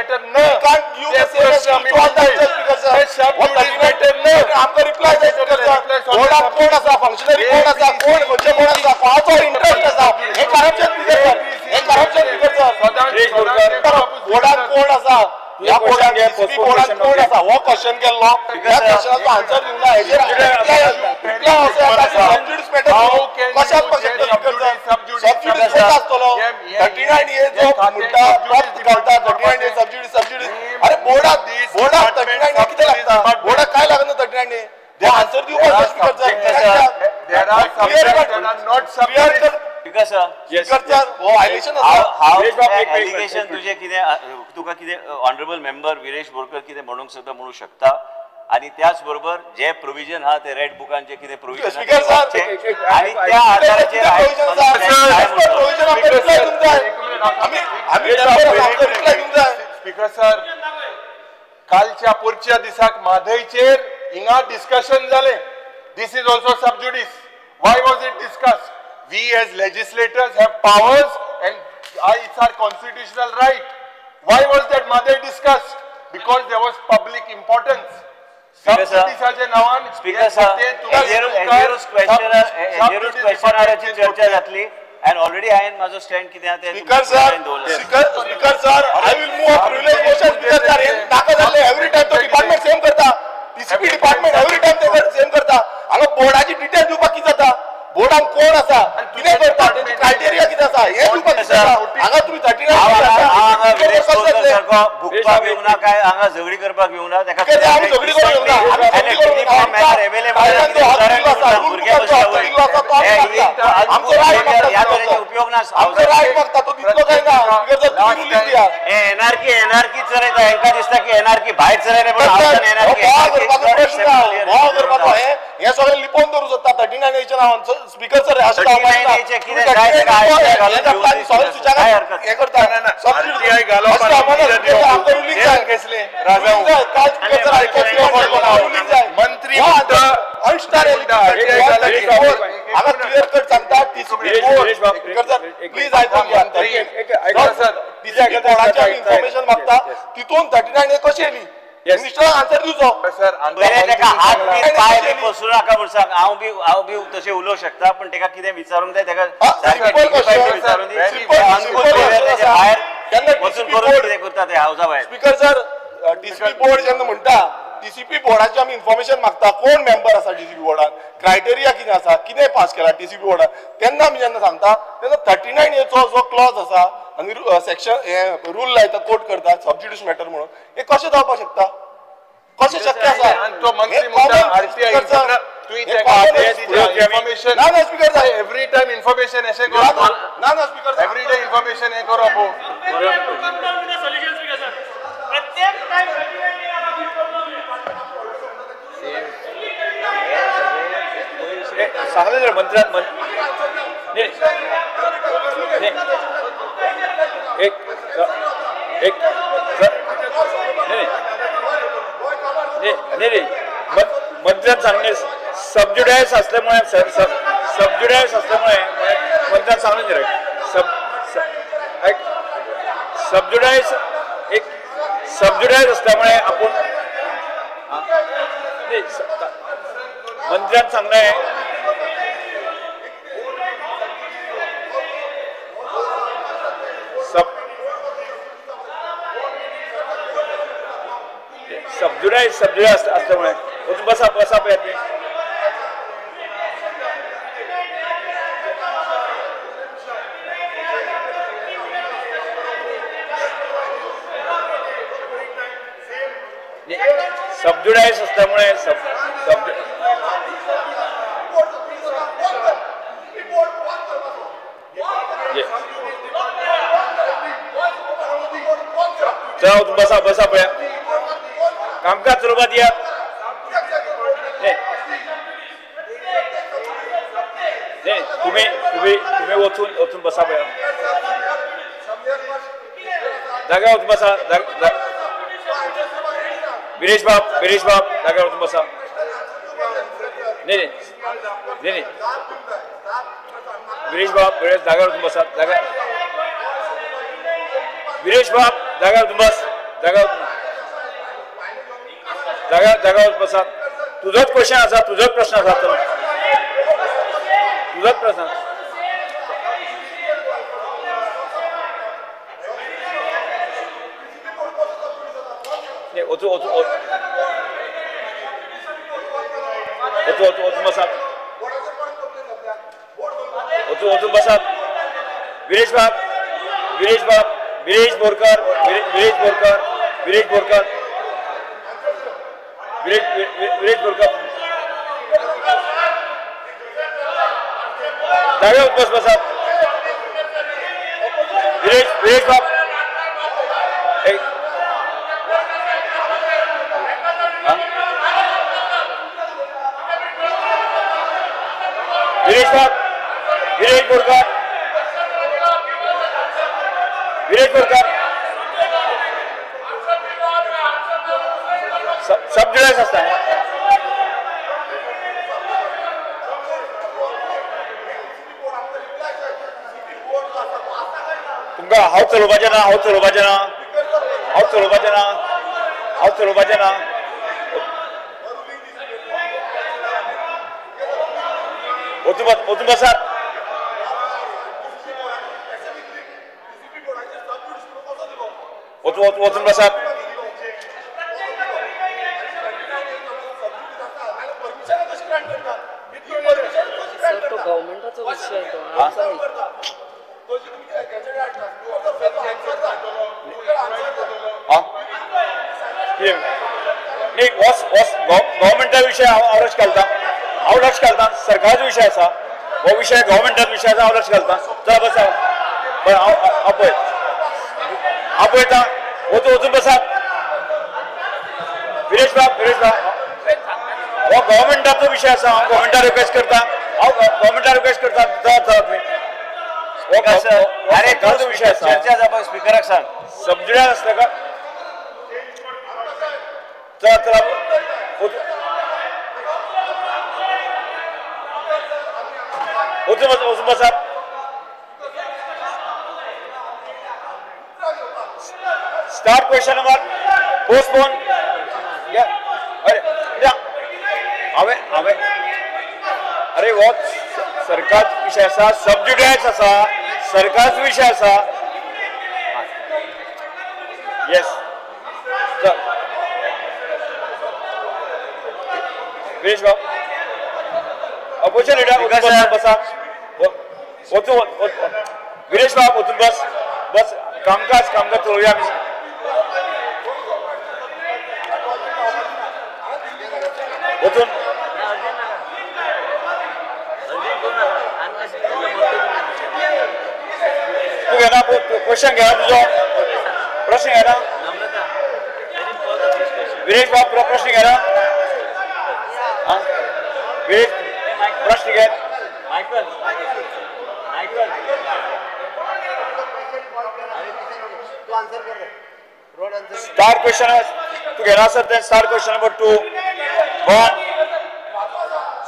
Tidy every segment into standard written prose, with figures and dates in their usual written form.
matter no. Can't give the same as to all the speakers, sir. What matter no. आमका reply जाय speaker sir. बोर्डा कोण असा functionary कोण असा कोण म्हणजे कोण असा कोणाचो interest असा हे corruption speaker sir. हे corruption speaker sir. बोर्डा कोण असा या बोर्डान बोर्डान कोण असा वो क्वेश्चन केल्लो या क्वेश्चनाचो आन्सर दिवना हेजेर रिप्लाय असो सबजुडिस मॅटर कशाक पक्षाचो स्पीकर सर सबजुडिस कोण आसतलो 39 ए जो मुद्दा प्रॉब्ट घालता 39 ए सबजुडिस अरे बोर्डाक 39 ए कितें लागता बोर्डाक काय लागना 39 ए दे आन्सर दिवपाक speaker sir there are not subjudice because speaker वो वायलेशन एलिगेशन तुझे कितें तुका कितें ऑनरेबल मेंबर विरेश बोरकर कितें म्हणूंक सुद्दां म्हणू शकता आणि त्याच बरोबर जे प्रोविजन हा ते रेड बुकान जे कितें प्रोविजन स्पीकर सर आणि त्या आधाराचेर स्पीकर सर कालच्या पुढच्या दिसाक माधयचेर हिंगा डिस्कशन जालें this is also sub judice why was it discussed we as legislators have powers and it's our constitutional right why was that matter discussed because there was public importance subjudice nawan speaker sir Engineers questionaची चर्चा जातली and already I am माझो stand कितें आहा ते speaker sir I will move a privilege motion speaker sir हे नाका जाल्ले every time तो डिपार्टमेंट सेम करता टीसीपी डिपार्टमेंट एवरी टाइम ते सेम करता हांगा बोर्डाची डिटेल दिवपाक कितें जाता बोर्डान कोण आसा कितें करता तेची क्रायटेरिया कितें आसा हे दिवपाक जाता हांगा तुम्ही 39 हांगा विरेश बोरकर सारको भुकपाक येवं ना काय हांगा झगडी करपाक येवं ना ताका आमी झगडी करूंक येवं ना आमचो रायट उपयोग ना आमचो रायट मागता तो दितलो काय ना एनआरकी चलयता हेंका दिसता की एनआरकी भायर चलयले पण हांव एनआरकी हे सगळे लिपोवन दवरूं शकता 39 एच्या नावान स्पीकर सर कितें जाय तेका काय हरकत हे करता आरटीआय घालप मंत्री हांगा क्लियर कट सांगता टीसीपी प्लीज आयकून घ्या बोर्डाच्या इन्फॉर्मेशन मागता तितून 39 ए कशी येली मिनिस्टर आन्सर दिवचो सर बरे ताका हात बी पाय बी पसरू नाका म्हण सांग हांव बी तशें उलोवंक शकता पण ताका कितें विचारूंक जाय ताका विचारून दी भायर वचून करून कितें करता ते हावजा भायर स्पीकर सर टीसीपी बोर्ड जेन्ना म्हणटा टीसीपी बोर्डाची आमी इन्फॉर्मेशन मागता कोण मेंबर आसा टीसीपी बोर्डान क्रायटेरिया कितें आसा कितें पास केला टीसीपी बोर्डान तेन्ना आमी जेन्ना सांगता तेन्ना 39 एचो जो क्लॉज आसा आनी सेक्शन हे रूल लायता कोट करता सबज्युडिस मॅटर म्हणून हे कशें जावपाक शकता कशें शक्य आसा तो मंत्री म्हणटा आरटीआय इन्फॉर्मेशन ना speaker sir every time information अशें करप ना स्पीकर एवरी डे इन्फॉर्मेशन हे करप प्रत्येक टाइम सांगले जर मंत्र्यान एक मंत्र्यान सांगले सबज्युडायस असल्यामुळे मंत्र्यान सांगले जर सबज्युडायस असल्यामुळे आपण मंत्र्यान सांगले सबज्युडायस असल्यामुळे बसा प्रयत्न सबज्युडायस असल्यामुळे बसा पळया कामकाज चलोवपाक दियात तुम्ही वचून बसा पळया जागा वचून बसा विरेश बाब जागा वचून बसा नाही विरेश जागा वचून बसा विरेश बाब जागा वचून बस जागा बसा. तुझोच क्वेश्चन आसा, तुझोच प्रश्न आसा तो. तुझोच प्रश्न. वचून बसात. वचून बसात. विरेश बोरकर. विरेश बोरकर. जागेवर बसात. विरेश बाप. विरेश बोरकर. सब जुडायच असता. तुमका हाव चलोवपाचें ना. वचून बसात. वचून बसात. तो गव्हर्नमेंटाचा विषय आहे तो. गव्हर्नमेंटा विषय हांव लक्ष घालता. सरकाराचो विषय आसा हो विषय. गव्हर्नमेंटाचो विषय आसा हांव लक्ष घालता. चला बसा. पण हांव पळयता. वचून बसात. विरेश बाब हो गव्हर्नमेंटाचो विषय आसा. हांव गव्हर्नमेंटाक रिक्वेस्ट करता. अरे तो विषय चर्चा जावपाक स्पीकराक सांग. सबजुड्यान आसता का. चला वचून बसात. Start question number. पोस्टपोन. अरे वो सरकार विषय आसा. सबजुडियास आसा. सरकारचो विषय आसा. येस. विरेश बाब. अपोजिशन लीडर बसा. विरेश बाब वचून बस. कामकाज चलोवया आमी. वचून तू घेना. क्वेश्चन घेना. तुझो प्रश्न घेना. विरेश बाब प्रश्न घेना. विरेश प्रश्न घे. स्टार क्वेश्चन तू घेना सर. स्टार क्वेश्चन नंबर 2 1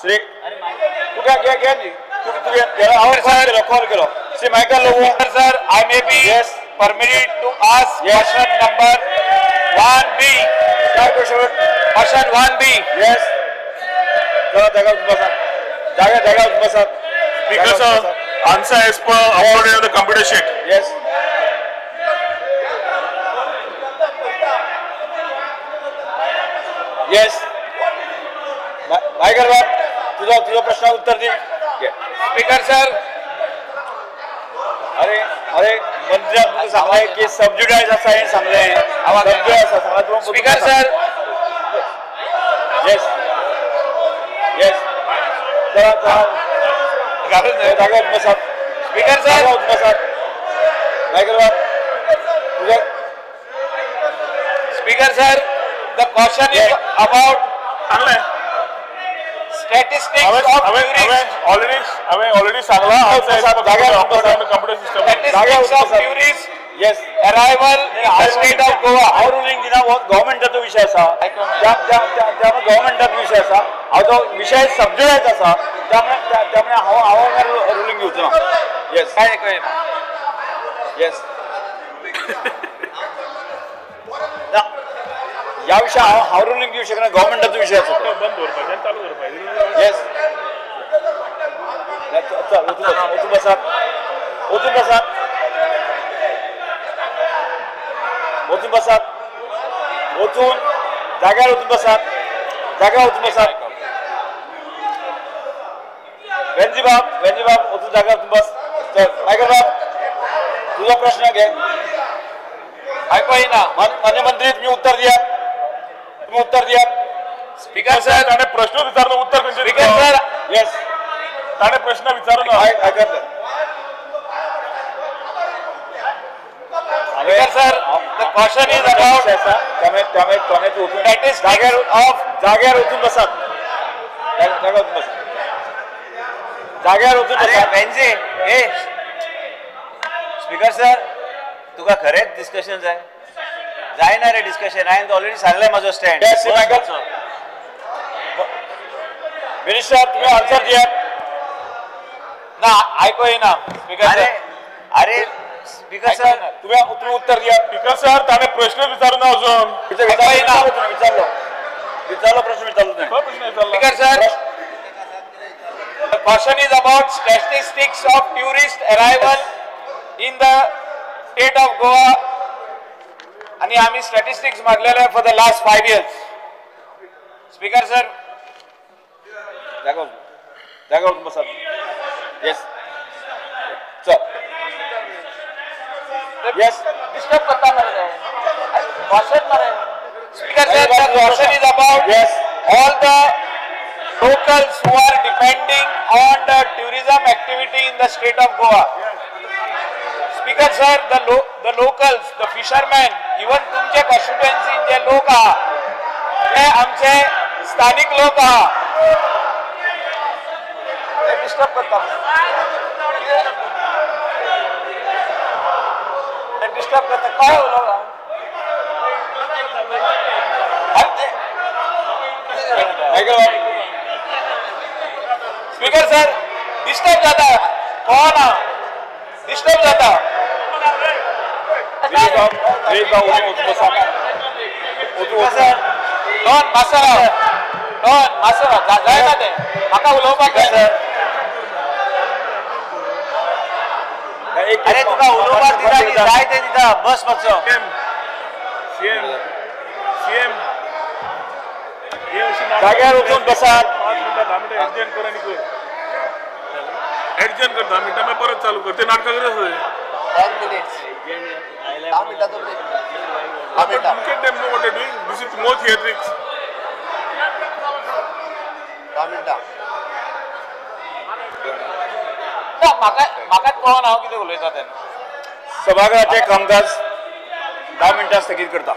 श्री तू घे कॉल केलो. Shri Michael Lobo. Sir, I may be permitted to ask question number 1B. Star question Question 1B. Yes. जागा बसा. Speaker sir, answer as per uploaded on the computer sheet. Yes. Yes. Michael बाब तुझा प्रश्न उत्तर दे. Speaker sir. अरे मंत्र्यान सांगलाय की सबज्युडाइज आसा हे सांगले. सबज्युडाइज आसा सांगला तू. Speaker sir. Yes. चला जागा बसा. Speaker sir. मायकल बाब तुझा. Speaker sir. The question is about statistics of tourists. already सांगला. computer system. Statistics of tourists Yes. arrival in the state of Goa. हांव रुलींग दिना. हो गव्हर्नमेंटाचो विषय आसा. गव्हर्नमेंटाचो विषय आसा. हांव तो विषय सबज्युडाइज आसा. त्यामुळे हांव रुलींग घेवचो ना. येस. काय कळना. येस. ह्या विषय हांव रुलींग दिवंक शकना गव्हर्मेंटाचो विषय आसा तो बंद दवरपाचें आनी चालू करपाचें येस वचून बसात वचून बसात वचून बसात वचून जाग्यार वचून बसात जाग्यार वचून बसात वेंजी बाब वचून जाग्यार वचून बस चल टायगर बाब तुझा प्रश्न घे ऐकू येईना मान्य मंत्री तुम्ही उत्तर दियात स्पीकर सर ताणे प्रश्न विचारलो उत्तर खंयचें स्पीकर सर येस ताणे प्रश्न विचारलो आयकतले Speaker sir, the question is about जाग्यार वचून बसात जाग्यार वचून अरे बसात बेंजी ए स्पीकर सर तुका खरेंच डिस्कशन जायना रे डिस्कशन हांवें ऑलरेडी सांगलें म्हजो स्टँड Yes, Michael. मिनिस्टर तुम्ही आन्सर दियात ना ऐकू येईना स्पीकर अरे अरे स्पीकर सर तुम्ही उत्तर दियात स्पीकर सर ताणे प्रश्न विचारू ना अजून विचारलो प्रश्न विचारलो तो प्रश्न विचारला Speaker sir, the question is about statistics of tourist arrival in the state of Goa. आणि आम्ही स्टॅटिस्टिक्स मागलेले for the last 5 years. Speaker sir जागा बसात येस चल येस डिस्टर्ब करता मरे क्वेश्चन मरे speaker sir the question is about yes all the locals who are depending on the tourism activity in the state of Goa. Speaker sir, the locals, the fishermen, even तुमचे constituency जे लोक आहात ते आमचे स्थानिक लोक आहात ते डिस्टर्ब करता ते डिस्टर्ब करता काय उलवला स्पीकर सर डिस्टर्ब जाता कोण डिस्टर्ब जाता दोन मासरा जायना ते म्हाका उलोवपाक अरे तुका उलोवपाक दिता न्ही जाय ते दिता बस मातसो सीएम जाग्यार वचून बसात 5 मिनिटां 10 मिनिटां एडजस्ट कर आणि कर एडजस्ट कर 10 मिनिटां मैं परत चालू करते नाटक करत 10 minutes 10 मिनिटाचं break. Look at them know what they're doing. This is more theatrics. 10 मिनिटां म्हाका कळना हांव कितें उलयता तेन्ना सभागृहाचे कामकाज 10 मिनिटां स्थगीत करता